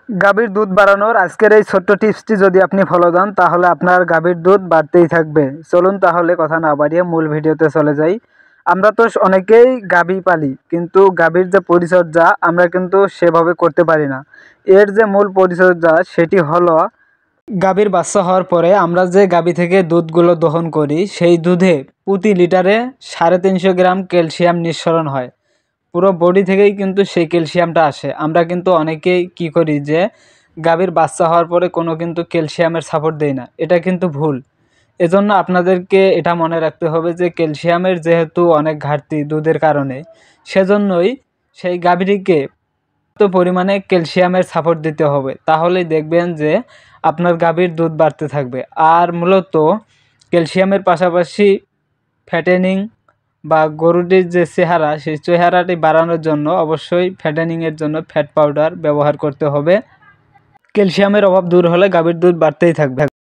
গাভীর দুধ বাড়ানোর আজকের এই ছোট্ট টিপসটি যদি আপনি ফলো দেন তাহলে আপনার গাভীর দুধ বাড়তেই থাকবে। চলুন তাহলে কথা না বাড়িয়ে মূল ভিডিওতে চলে যাই। আমরা তো অনেকেই গাভী পালি, কিন্তু গাভীর যে পরিচর্যা আমরা কিন্তু সেভাবে করতে পারি না। এর যে মূল পরিচর্যা সেটি হলো গাভীর বাচ্চা হওয়ার পরে আমরা যে গাভী থেকে দুধগুলো দহন করি সেই দুধে প্রতি লিটারে 350 গ্রাম ক্যালসিয়াম নিঃসরণ হয়। পুরো বডি থেকেই কিন্তু সেই ক্যালসিয়ামটা আসে। আমরা কিন্তু অনেকেই কি করি যে গাভীর বাচ্চা হওয়ার পরে কোনো কিন্তু ক্যালসিয়ামের সাপোর্ট দেই না, এটা কিন্তু ভুল। এজন্য আপনাদেরকে এটা মনে রাখতে হবে যে ক্যালসিয়ামের যেহেতু অনেক ঘাটতি দুধের কারণে, সেজন্যই সেই গাভীটিকে পরিমাণে ক্যালসিয়ামের সাপোর্ট দিতে হবে। তাহলেই দেখবেন যে আপনার গাভীর দুধ বাড়তে থাকবে। আর মূলত ক্যালসিয়ামের পাশাপাশি ফ্যাটেনিং বা গরুটির যে চেহারা সেই চেহারাটি বাড়ানোর জন্য অবশ্যই ফ্যাটেনিংয়ের জন্য ফ্যাট পাউডার ব্যবহার করতে হবে। ক্যালসিয়ামের অভাব দূর হলে গাভীর দুধ বাড়তেই থাকবে।